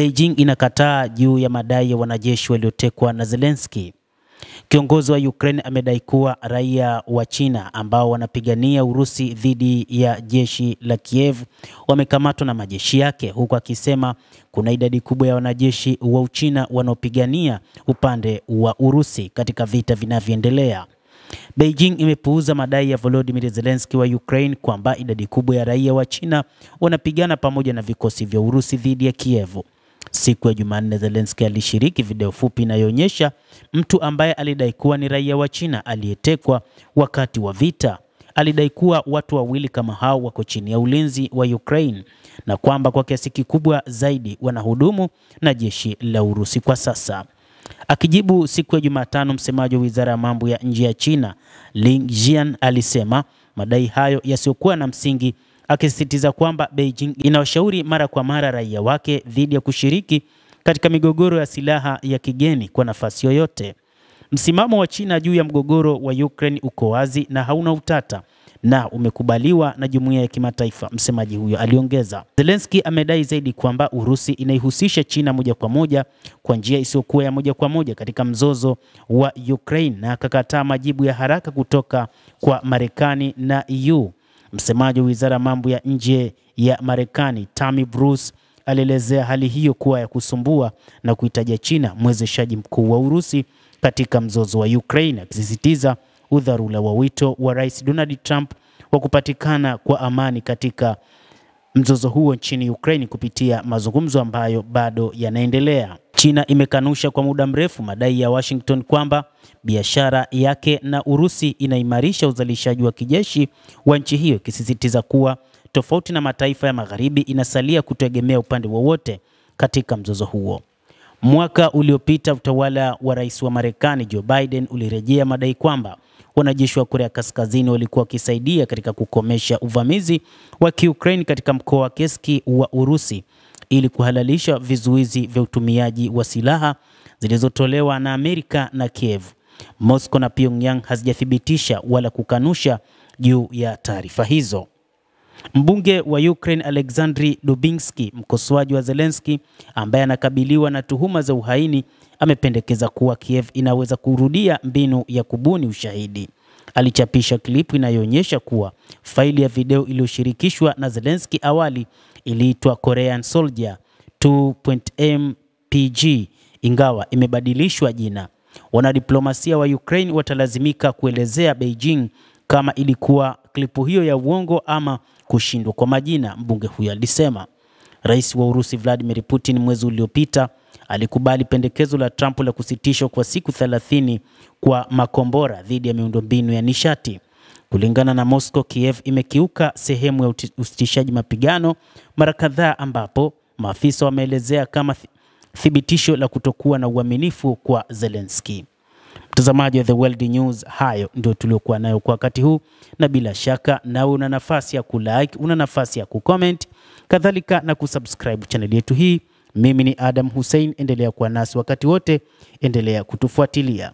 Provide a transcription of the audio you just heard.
Beijing inakataa juu ya madai ya wanajeshi waliotekwa na Zelensky. Kiongozi wa Ukraine amedai kuwa raia wa China ambao wanapigania Urusi dhidi ya jeshi la Kiev wamekamatwa na majeshi yake, huku akisema kuna idadi kubwa ya wanajeshi wa Uchina wanaopigania upande wa Urusi katika vita vinavyoendelea. Beijing imepuuza madai ya Volodymyr Zelensky wa Ukraine kwamba idadi kubwa ya raia wa China wanapigana pamoja na vikosi vya Urusi dhidi ya Kiev. Siku ya Jumanne, Zelensky alishiriki video fupi inayoonyesha mtu ambaye alidai kuwa ni raia wa China aliyetekwa wakati wa vita. Alidai kuwa watu wawili kama hao wako chini ya ulinzi wa Ukraine na kwamba kwa kiasi kikubwa zaidi wanahudumu na jeshi la Urusi kwa sasa. Akijibu siku ya Jumatano, msemaji wa Wizara ya Mambo ya Nje ya China, Lin Jian, alisema madai hayo yasiokuwa na msingi, akisisitiza kwamba Beijing inawashauri mara kwa mara raia wake dhidi ya kushiriki katika migogoro ya silaha ya kigeni kwa nafasi yoyote. Msimamo wa China juu ya mgogoro wa Ukraine uko wazi na hauna utata na umekubaliwa na jumuiya ya kimataifa, msemaji huyo aliongeza. Zelensky amedai zaidi kwamba Urusi inaihusisha China moja kwa moja kwa njia isiyokuwa ya moja kwa moja katika mzozo wa Ukraine na akakataa majibu ya haraka kutoka kwa Marekani na EU. Msemaji wa Wizara ya Mambo ya Nje ya Marekani, Tammy Bruce, alielezea hali hiyo kuwa ya kusumbua na kuitaja China mwezeshaji mkuu wa Urusi katika mzozo wa Ukraine, akisisitiza udharura wa wito wa Rais Donald Trump wa kupatikana kwa amani katika mzozo huo nchini Ukraine kupitia mazungumzo ambayo bado yanaendelea. China imekanusha kwa muda mrefu madai ya Washington kwamba biashara yake na Urusi inaimarisha uzalishaji wa kijeshi wa nchi hiyo, ikisisitiza kuwa tofauti na mataifa ya Magharibi inasalia kutegemea upande wowote katika mzozo huo. Mwaka uliopita utawala wa rais wa Marekani Joe Biden ulirejea madai kwamba wanajeshi wa Korea Kaskazini walikuwa wakisaidia katika kukomesha uvamizi wa Ukraine katika mkoa wa Kursk wa Urusi ili kuhalalisha vizuizi vya utumiaji wa silaha zilizotolewa na Amerika na Kiev. Moscow na Pyongyang hazijathibitisha wala kukanusha juu ya taarifa hizo. Mbunge wa Ukraine Alexandry Dubinsky, mkosoaji wa Zelensky ambaye anakabiliwa na tuhuma za uhaini, amependekeza kuwa Kiev inaweza kurudia mbinu ya kubuni ushahidi. Alichapisha klipu inayoonyesha kuwa faili ya video iliyoshirikishwa na Zelensky awali iliitwa Korean Soldier 2.mpg ingawa imebadilishwa jina. Wanadiplomasia wa Ukraine watalazimika kuelezea Beijing kama ilikuwa klipu hiyo ya uongo ama kushindwa kwa majina, mbunge huyo alisema. Rais wa Urusi Vladimir Putin mwezi uliopita alikubali pendekezo la Trump la kusitishwa kwa siku 30 kwa makombora dhidi ya miundombinu ya nishati. Kulingana na Moscow, Kiev imekiuka sehemu ya usitishaji mapigano mara kadhaa, ambapo maafisa wameelezea kama thibitisho la kutokuwa na uaminifu kwa Zelensky. Mtazamaji wa The World News, hayo ndio tuliokuwa nayo kwa wakati huu, na bila shaka nawe una nafasi ya kulike, una nafasi ya kucomment, kadhalika na kusubscribe channel yetu hii. Mimi ni Adam Hussein, endelea kuwa nasi wakati wote, endelea kutufuatilia.